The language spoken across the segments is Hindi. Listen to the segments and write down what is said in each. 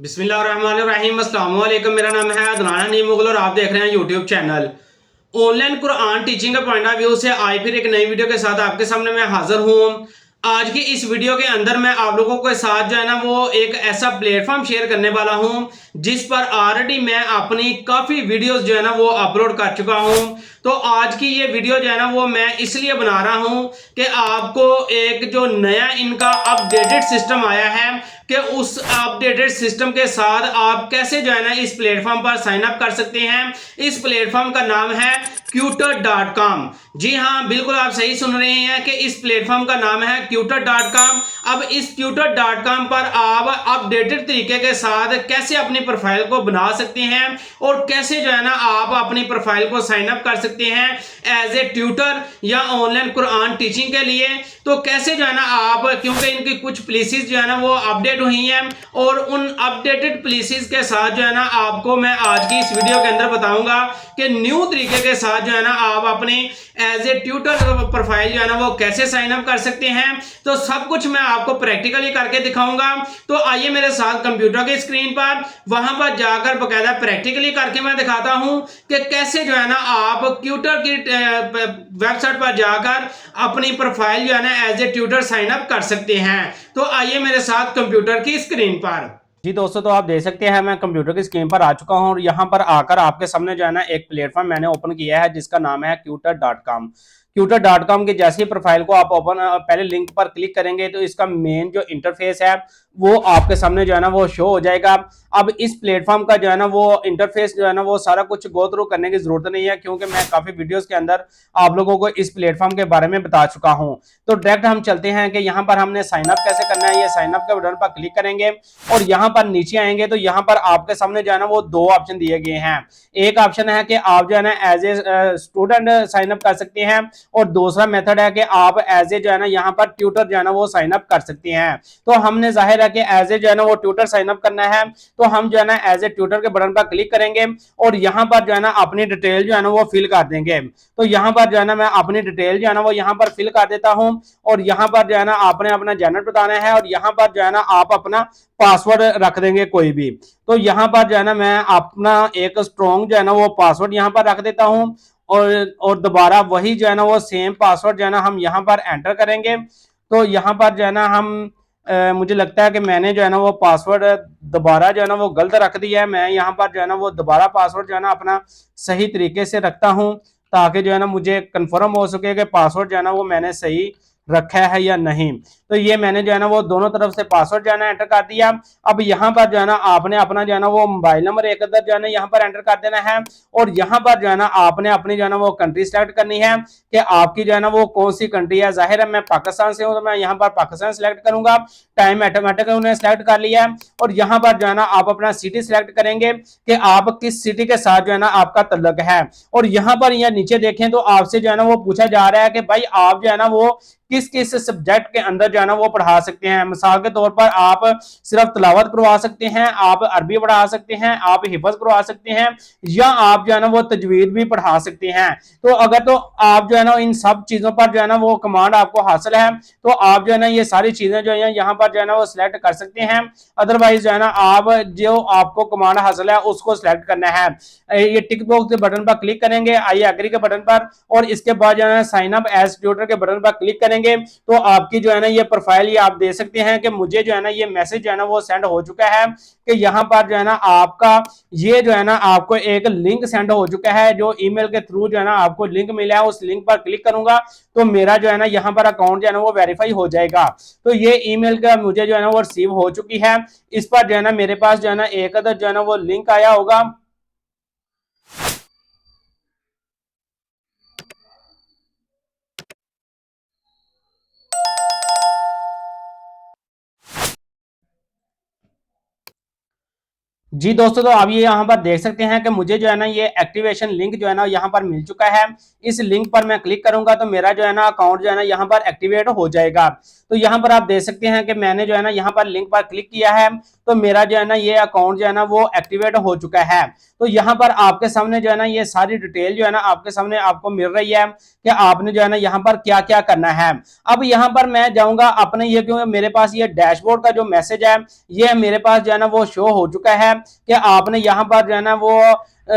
बिस्मिल्लाहिर्रहमानिर्रहीम। अस्सलाम वालेकुम। मेरा नाम है अदनान हनीम मुगल और आप देख रहे हैं YouTube channel. Online Quran teaching के पॉइंट ऑफ व्यू से आज फिर एक नई वीडियो के साथ आपके सामने मैं हाजिर हूँ। आज की इस वीडियो के अंदर मैं आप लोगों के साथ जो है ना वो एक ऐसा प्लेटफॉर्म शेयर करने वाला हूँ जिस पर ऑलरेडी मैं अपनी काफ़ी वीडियोस जो है ना वो अपलोड कर चुका हूँ। तो आज की ये वीडियो जो है ना वो मैं इसलिए बना रहा हूँ कि आपको एक जो नया इनका अपडेटेड सिस्टम आया है कि उस अपडेटेड सिस्टम के साथ आप कैसे जो है ना इस प्लेटफॉर्म पर साइन अप कर सकते हैं। इस प्लेटफॉर्म का नाम है Quuter.com। जी हाँ, बिल्कुल आप सही सुन रहे हैं कि इस प्लेटफॉर्म का नाम है Quuter.com। अब इस Quuter.com पर आप अपडेटेड तरीके के साथ कैसे अपनी प्रोफाइल को बना सकते हैं और कैसे जो है ना आप अपनी प्रोफाइल को साइन अप कर सकते हैं एज ए ट्यूटर या ऑनलाइन कुरान टीचिंग के लिए। तो कैसे जो है ना आप, क्योंकि इनकी कुछ प्लेसेस जो है ना वो अपडेट हुई हैं और उन अपडेटेड प्लेसेस के साथ जो है ना आपको मैं आज की इस वीडियो के अंदर बताऊंगा कि न्यू तरीके के साथ जो है ना आप अपने एज ए ट्यूटर प्रोफाइल जो है ना वो कैसे साइन अप कर सकते हैं। तो सब कुछ मैं आपको प्रैक्टिकली करके दिखाऊंगा। तो आइए मेरे साथ कंप्यूटर की स्क्रीन पर, वहां पर जाकर बकायदा प्रैक्टिकली करके मैं दिखाता हूं कि कैसे जो है ना आप क्यूटर की वेबसाइट पर जाकर अपनी प्रोफाइल जो है ना as a tutor sign up कर सकते हैं। तो आइए मेरे साथ कंप्यूटर की स्क्रीन पर। जी दोस्तों, तो आप देख सकते हैं मैं कंप्यूटर की स्क्रीन पर आ चुका हूं और यहां पर आकर आपके सामने जो है ना एक प्लेटफॉर्म मैंने ओपन किया है जिसका नाम है Quuter.com। Quuter.com की जैसी प्रोफाइल को आप ओपन, पहले लिंक पर क्लिक करेंगे तो इसका मेन जो इंटरफेस है वो आपके सामने जो है ना वो शो हो जाएगा। अब इस प्लेटफॉर्म का जो है ना वो इंटरफेस जो है ना वो सारा कुछ गो थ्रू करने की जरूरत नहीं है, क्योंकि मैं काफी वीडियोस के अंदर आप लोगों को इस प्लेटफॉर्म के बारे में बता चुका हूं। तो डायरेक्ट हम चलते हैं कि यहाँ पर हमने साइन अप कैसे करना है। ये साइन अप के बटन पर क्लिक करेंगे और यहाँ पर नीचे आएंगे तो यहाँ पर आपके सामने जो है ना वो दो ऑप्शन दिए गए हैं। एक ऑप्शन है कि आप जो है ना as a student sign up कर सकते हैं और दूसरा मेथड है कि आप एज ए जो है ना यहाँ पर ट्यूटर जो है ना वो साइन अप कर सकते हैं। तो हमने जाहिर है कि एज ए जो है ना वो ट्यूटर साइन अप करना है, तो हम जो है ना एज ए ट्यूटर के बटन पर क्लिक करेंगे और यहाँ पर जो है ना अपनी डिटेल जो है ना वो फिल कर देंगे। तो यहाँ पर जो है ना मैं अपनी डिटेल जो है ना वो यहाँ पर फिल कर देता हूँ और यहाँ पर जो है ना आपने अपना जेंडर बताना है और यहाँ पर जो है ना आप अपना पासवर्ड रख देंगे कोई भी। तो यहाँ पर जो है ना मैं अपना एक स्ट्रॉन्ग जो है ना वो पासवर्ड यहाँ पर रख देता हूँ और दोबारा वही जो है ना वो सेम पासवर्ड जो है ना हम यहाँ पर एंटर करेंगे। तो यहाँ पर जो है ना हम मुझे लगता है कि मैंने जो है ना वो पासवर्ड दोबारा जो है ना वो गलत रख दिया है। मैं यहाँ पर जो है ना वो दोबारा पासवर्ड जो है ना अपना सही तरीके से रखता हूँ ताकि जो है ना मुझे कंफर्म हो सके कि पासवर्ड जो है ना वो मैंने सही रखा है या नहीं। तो ये मैंने जो है ना वो दोनों तरफ से पासवर्ड जो है ना एंटर कर दिया। अब यहाँ पर जो है ना आपने अपना जो है ना वो मोबाइल नंबर एक अदर जो है ना यहाँ पर एंटर कर देना है और यहाँ पर जो है ना आपने अपनी जो है ना वो कंट्री सेलेक्ट करनी है कि आपकी जो है ना वो कौन सी कंट्री है। जाहिर है मैं पाकिस्तान से हूँ तो मैं यहाँ पर पाकिस्तान सेलेक्ट करूंगा। टाइम ऑटोमेटिक उन्हें सेलेक्ट कर लिया है और यहाँ पर जो है ना आप अपना सिटी सेलेक्ट करेंगे कि आप किस सिटी के साथ जो है ना आपका तल्लुक है। और यहाँ पर यहाँ नीचे देखें तो आपसे जो है ना वो पूछा जा रहा है कि भाई आप जो है ना वो किस किस सब्जेक्ट के अंदर जो है ना वो पढ़ा सकते हैं। मिसाल के तौर पर आप सिर्फ तिलावत करवा सकते हैं, आप अरबी पढ़ा सकते हैं, आप हिफ्ज करवा सकते हैं या आप जो है ना वो तजवीद भी पढ़ा सकते हैं। तो अगर तो आप जो है ना इन सब चीजों पर जो है ना वो कमांड आपको हासिल है तो आप जो है ना ये सारी चीजें जो है यहाँ पर जो है ना वो सिलेक्ट कर सकते हैं। अदरवाइज जो है ना आप जो आपको कमांड हासिल है उसको सिलेक्ट करना है। ये टिक बॉक्स के बटन पर क्लिक करेंगे, आई एग्री के बटन पर, और इसके बाद जो है ना साइन अप एज ट्यूटर के बटन पर क्लिक करेंगे तो आपकी जो है ना ये प्रोफाइल ये आप दे सकते हैं कि मुझे जो है ना ये मैसेज जो है ना वो सेंड हो चुका है कि यहाँ पर जो है ना आपका ये जो है ना आपको एक लिंक सेंड हो चुका है। जो ईमेल के थ्रू जो है ना आपको लिंक मिला है उस लिंक पर क्लिक करूंगा तो मेरा जो है ना यहाँ पर अकाउंट जो है ना वो वेरीफाई हो जाएगा। तो ये ईमेल का मुझे जो है ना वो रिसीव हो चुकी है। इस पर जो है ना मेरे पास जो है ना एक अदर जो है ना वो लिंक आया होगा। जी दोस्तों, तो आप ये यहाँ पर देख सकते हैं कि मुझे जो है ना ये एक्टिवेशन लिंक जो है ना यहाँ पर मिल चुका है। इस लिंक पर मैं क्लिक करूंगा तो मेरा जो है ना अकाउंट जो है ना यहाँ पर एक्टिवेट हो जाएगा। तो यहाँ पर आप देख सकते हैं कि मैंने जो है ना यहाँ पर लिंक पर क्लिक किया है, तो मेरा जो है ना ये अकाउंट जो है ना वो एक्टिवेट हो चुका है। तो यहाँ पर आपके सामने जो है ना ये सारी डिटेल जो है ना आपके सामने आपको मिल रही है कि आपने जो है ना यहाँ पर क्या क्या करना है। अब यहाँ पर मैं जाऊंगा अपने ये, क्योंकि मेरे पास ये डैशबोर्ड का जो मैसेज है ये मेरे पास जो है ना वो शो हो चुका है कि आपने यहाँ पर जो है ना वो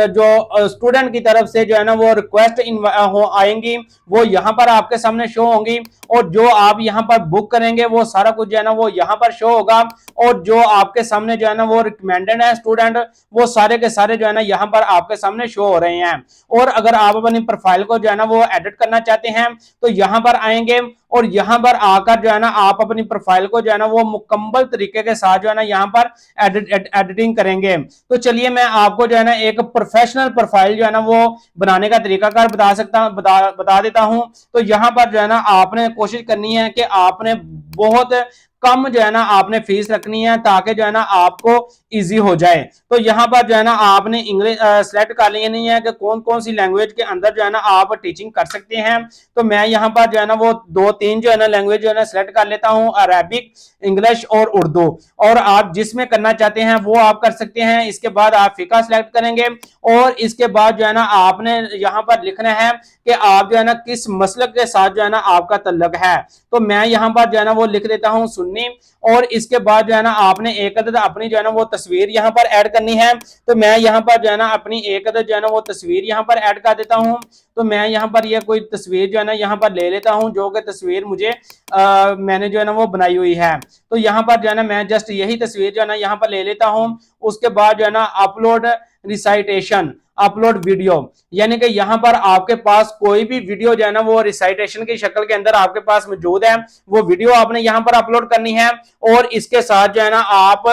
जो स्टूडेंट की तरफ से जो है ना वो रिक्वेस्ट आएंगी वो यहाँ पर आपके सामने शो होंगी, और जो आप यहाँ पर बुक करेंगे वो सारा कुछ जो है ना वो यहाँ पर शो होगा, और जो आपके सामने जो है ना वो रिकमेंडेड है स्टूडेंट वो सारे के सारे जो है ना यहाँ पर आपके सामने शो हो रहे हैं। और अगर आप अपनी प्रोफाइल को जो है ना वो एडिट करना चाहते हैं तो यहाँ पर आएंगे, और यहाँ पर आकर जो है ना आप अपनी प्रोफाइल को जो है ना वो मुकम्मल तरीके के साथ जो है ना यहाँ पर एडिटिंग करेंगे। तो चलिए मैं आपको जो है ना एक प्रोफेशनल प्रोफाइल जो है ना वो बनाने का तरीकाकार बता देता हूं। तो यहाँ पर जो है ना आपने कोशिश करनी है कि आपने बहुत कम जो है ना आपने फीस रखनी है ताकि जो है ना आपको इजी हो जाए। तो यहाँ पर जो है ना आपने इंग्लिश सेलेक्ट कर लेनी है कि कौन कौन सी लैंग्वेज के अंदर जो है ना आप टीचिंग कर सकते हैं। तो मैं यहाँ पर जो है ना वो 2-3 जो है ना लैंग्वेज जो है ना सेलेक्ट कर लेता हूँ, अरबिक, इंग्लिश और उर्दू, और आप जिसमें करना चाहते हैं वो आप कर सकते हैं। इसके बाद आप फिका सेलेक्ट करेंगे, और इसके बाद जो है ना आपने यहाँ पर लिखना है कि आप जो है ना किस मसलक के साथ जो है ना आपका तल्लक है। तो मैं यहाँ पर जो है ना वो लिख देता हूँ सुन्नी। और इसके बाद जो है ना आपने एक अदद अपनी जो है ना वो तस्वीर यहाँ पर ऐड करनी है। तो मैं यहाँ पर जो है ना अपनी एक अदद जो है ना वो तस्वीर यहाँ पर ऐड कर देता हूँ। तो मैं यहाँ पर ये कोई तस्वीर जो है ना यहाँ पर ले लेता हूँ जो कि तस्वीर मुझे मैंने जो है ना वो बनाई हुई है। तो यहाँ पर जो है ना मैं जस्ट यही तस्वीर जो है ना यहाँ पर ले लेता हूँ। उसके बाद जो है ना अपलोड रिसाइटेशन, अपलोड वीडियो, यानी कि यहाँ पर आपके पास कोई भी वीडियो जो है ना वो रिसाइटेशन की शक्ल के अंदर आपके पास मौजूद है, वो वीडियो आपने यहाँ पर अपलोड करनी है। और इसके साथ जो है ना आप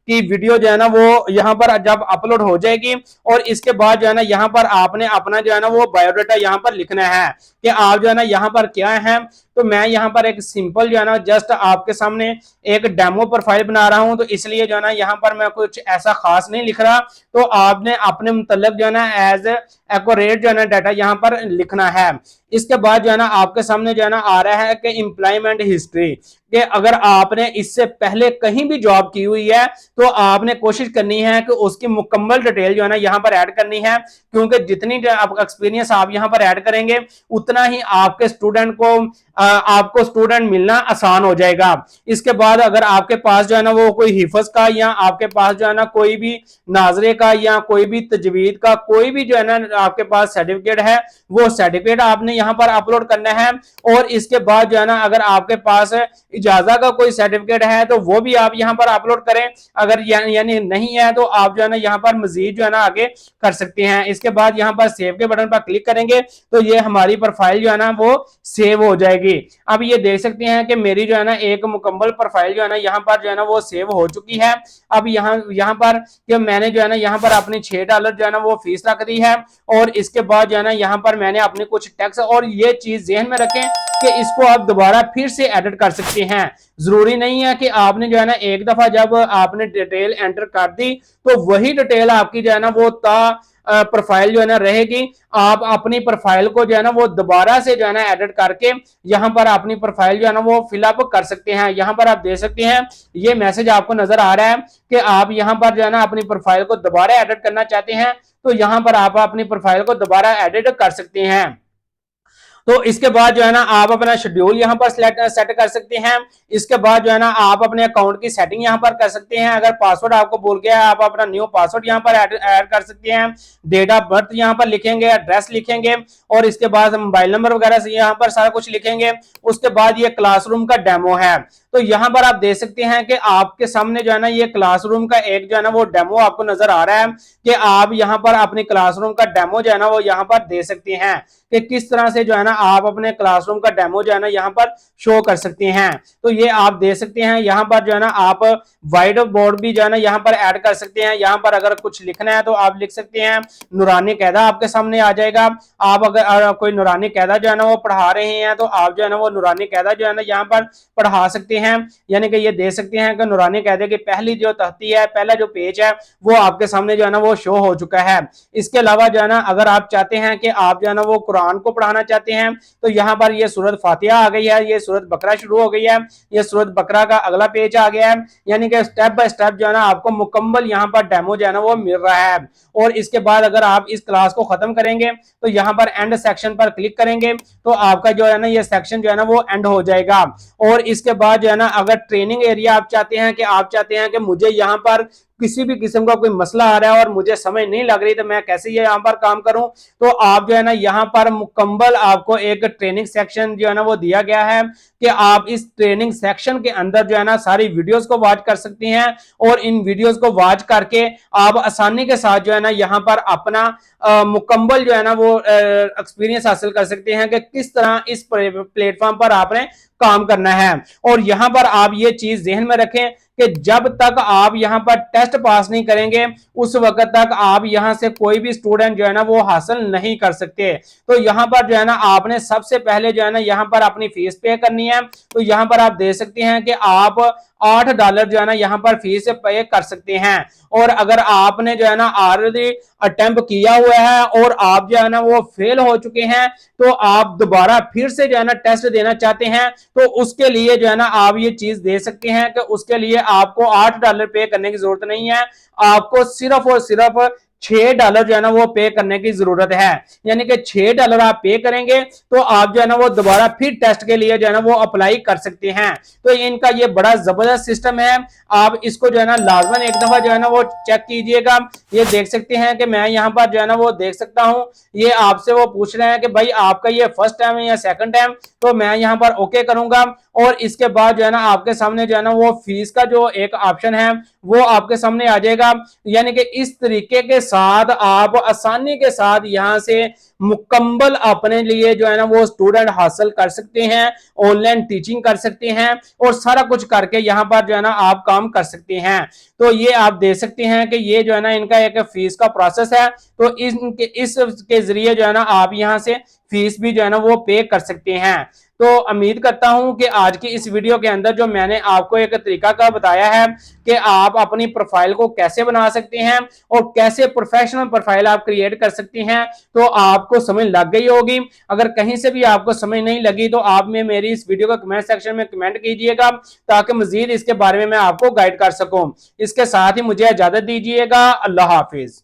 की वीडियो जो है ना वो यहाँ पर जब अपलोड हो जाएगी, और इसके बाद जो है ना यहाँ पर आपने अपना जो है ना वो बायोडाटा यहाँ पर लिखना है कि आप जो है ना यहाँ पर क्या है। तो मैं यहाँ पर एक सिंपल जो है ना जस्ट आपके सामने एक डेमो प्रोफाइल बना रहा हूं, तो इसलिए जो है ना यहाँ पर मैं कुछ ऐसा खास नहीं लिख रहा। तो आपने अपने मुतल्लिक जो है ना एज एक्यूरेट जो है ना डाटा यहाँ पर लिखना है। इसके बाद जो है ना आपके सामने जो है ना आ रहा है कि एम्प्लॉयमेंट हिस्ट्री, कि अगर आपने इससे पहले कहीं भी जॉब की हुई है तो आपने कोशिश करनी है कि उसकी मुकम्मल डिटेल जो है ना यहाँ पर ऐड करनी है, क्योंकि जितनी एक्सपीरियंस आप यहाँ पर ऐड करेंगे उतना ही आपके स्टूडेंट को आपको स्टूडेंट मिलना आसान हो जाएगा। इसके बाद अगर आपके पास जो है ना वो कोई हिफज का, या आपके पास जो है ना कोई भी नाजरे का, या कोई भी तजवीद का कोई भी जो है ना आपके पास सर्टिफिकेट है, वो सर्टिफिकेट आपने यहाँ पर अपलोड करना है। और इसके बाद जो है ना अगर आपके पास इजाजा का कोई सर्टिफिकेट है तो वो भी आप यहाँ पर अपलोड करें। अगर यानी नहीं है तो आप जो है ना यहाँ पर मजीद जो है ना आगे कर सकते हैं। इसके बाद यहाँ पर सेव के बटन पर क्लिक करेंगे तो ये हमारी प्रोफाइल जो है ना वो सेव हो जाएगी। अब ये देख सकते हैं कि मेरी जो है ना एक मुकम्मल प्रोफाइल जो है ना यहाँ पर जो है ना वो सेव हो चुकी है। अब यहाँ पर कि मैंने जो है ना यहाँ पर अपनी $6 जो है ना वो फीस रख दी है, और इसके बाद जो है ना यहाँ पर मैंने अपने कुछ टैक्स, और ये चीज ध्यान में रखें कि इसको आप दोबारा फिर से एडिट कर सकते हैं। जरूरी नहीं है कि आपने जो है ना एक दफा जब आपने डिटेल एंटर कर दी तो वही डिटेल आपकी जो है ना वो प्रोफाइल जो है ना रहेगी। आप अपनी प्रोफाइल को जो है ना वो दोबारा से जो है ना एडिट करके यहाँ पर अपनी प्रोफाइल जो है ना वो फिलअप कर सकते हैं। यहाँ पर आप देख सकते हैं ये मैसेज आपको नजर आ रहा है कि आप यहाँ पर जो है ना अपनी प्रोफाइल को दोबारा एडिट करना चाहते हैं, तो यहाँ पर आप अपनी प्रोफाइल को दोबारा एडिट कर सकते हैं। तो इसके बाद जो है ना आप अपना शेड्यूल यहाँ पर सेट कर सकते हैं। इसके बाद जो है ना आप अपने अकाउंट की सेटिंग यहाँ पर कर सकते हैं। अगर पासवर्ड आपको भूल गया है आप अपना न्यू पासवर्ड यहाँ पर ऐड कर सकते हैं। डेट ऑफ बर्थ यहाँ पर लिखेंगे, एड्रेस लिखेंगे, और इसके बाद मोबाइल नंबर वगैरह से यहाँ पर सारा कुछ लिखेंगे। उसके बाद ये क्लासरूम का डेमो है, तो यहाँ पर आप देख सकते हैं कि आपके सामने जो है ना ये क्लासरूम का एक जो है ना वो डेमो आपको नजर आ रहा है कि आप यहाँ पर अपनी क्लासरूम का डेमो जो है ना वो यहाँ पर दे सकते हैं कि किस तरह से जो है ना आप अपने क्लासरूम का डेमो जो है ना यहाँ पर शो कर सकते हैं। तो ये आप दे सकते हैं। यहाँ पर जो है ना आप व्हाइट बोर्ड भी जो है ना यहाँ पर ऐड कर सकते हैं। यहाँ पर अगर कुछ लिखना है तो आप लिख सकते हैं। नूरानी कायदा आपके सामने आ जाएगा। आप अगर कोई नूरानी कायदा जो है ना वो पढ़ा रहे हैं तो आप जो है ना वो नूरानी कायदा जो है ना यहाँ पर पढ़ा सकते हैं। यानी कि ये दे सकते हैं कि नूरानी कायदे की पहली जो तख्ती है, पहला जो पेज है वो आपके सामने जो है ना वो शो हो चुका है। इसके अलावा जो है ना अगर आप चाहते हैं कि आप जो है ना वो कुरान को पढ़ाना चाहते हैं तो यहाँ पर ये सूरत फातिहा आ गई है, ये सूरत बकरा शुरू हो गई है, ये सूरत बकरा का अगला पेज आ गया है। यानी कि स्टेप बाय स्टेप जो है ना आपको मुकम्मल यहाँ पर डेमो जो है ना वो मिल रहा है। और इसके बाद अगर आप इस क्लास को खत्म करेंगे तो यहाँ पर एंड सेक्शन पर क्लिक करेंगे तो आपका जो है ना ये सेक्शन जो है ना वो एंड हो जाएगा। और इसके बाद जो है ना अगर ट्रेनिंग एरिया आप चाहते हैं कि मुझे यहाँ पर किसी भी किस्म का कोई मसला आ रहा है और मुझे समझ नहीं लग रही तो मैं कैसे ये यहाँ पर काम करूं, तो आप जो है ना यहाँ पर मुकम्मल आपको एक ट्रेनिंग सेक्शन जो है ना वो दिया गया है कि आप इस ट्रेनिंग सेक्शन के अंदर जो है ना सारी वीडियोस को वॉच कर सकती हैं और इन वीडियोस को वॉच करके आप आसानी के साथ जो है ना यहाँ पर अपना मुकम्मल जो है ना वो एक्सपीरियंस हासिल कर सकते हैं कि किस तरह इस प्लेटफॉर्म पर आपने काम करना है। और यहां पर आप ये चीज ध्यान में रखें कि जब तक आप यहां पर टेस्ट पास नहीं करेंगे उस वक्त तक आप यहां से कोई भी स्टूडेंट जो है ना वो हासिल नहीं कर सकते। तो यहां पर जो है ना आपने सबसे पहले जो है ना यहां पर अपनी फीस पे करनी है। तो यहां पर आप देख सकते हैं कि आप $8 जो है ना यहाँ पर फीस पे कर सकते हैं। और अगर आपने जो है ना ऑलरेडी अटेम्प्ट किया हुआ है और आप जो है ना वो फेल हो चुके हैं तो आप दोबारा फिर से जो है ना टेस्ट देना चाहते हैं तो उसके लिए जो है ना आप ये चीज दे सकते हैं कि उसके लिए आपको $8 पे करने की जरूरत नहीं है, आपको सिर्फ और सिर्फ $6 जो है ना वो पे करने की जरूरत है। यानी कि $6 आप पे करेंगे तो आप जो है ना वो दोबारा फिर टेस्ट के लिए जो है ना वो अप्लाई कर सकते हैं। तो इनका ये बड़ा जबरदस्त सिस्टम है, आप इसको जो है ना लाजमन एक दफा जो है ना वो चेक कीजिएगा। ये देख सकते हैं कि मैं यहाँ पर जो है ना वो देख सकता हूँ, ये आपसे वो पूछ रहे हैं कि भाई आपका ये फर्स्ट टाइम है या सेकंड टाइम, तो मैं यहाँ पर ओके करूंगा। और इसके बाद जो है ना आपके सामने जो है ना वो फीस का जो एक ऑप्शन है वो आपके सामने आ जाएगा। यानी कि इस तरीके के साथ आप आसानी के साथ यहां से मुकम्मल अपने लिए जो है ना वो स्टूडेंट हासिल कर सकते हैं, ऑनलाइन टीचिंग कर सकते हैं और सारा कुछ करके यहां पर जो है ना आप काम कर सकते हैं। तो ये आप देख सकते हैं कि ये जो है ना इनका एक फीस का प्रोसेस है। तो इसके जरिए जो है ना आप यहां से फीस भी जो है ना वो पे कर सकते हैं। तो उम्मीद करता हूं कि आज की इस वीडियो के अंदर जो मैंने आपको एक तरीका का बताया है कि आप अपनी प्रोफाइल को कैसे बना सकते हैं और कैसे प्रोफेशनल प्रोफाइल आप क्रिएट कर सकते हैं, तो आपको समझ लग गई होगी। अगर कहीं से भी आपको समझ नहीं लगी तो आप में मेरी इस वीडियो का कमेंट सेक्शन में कमेंट कीजिएगा ताकि मजीद इसके बारे में मैं आपको गाइड कर सकूं। इसके साथ ही मुझे इजाजत दीजिएगा। अल्लाह हाफिज।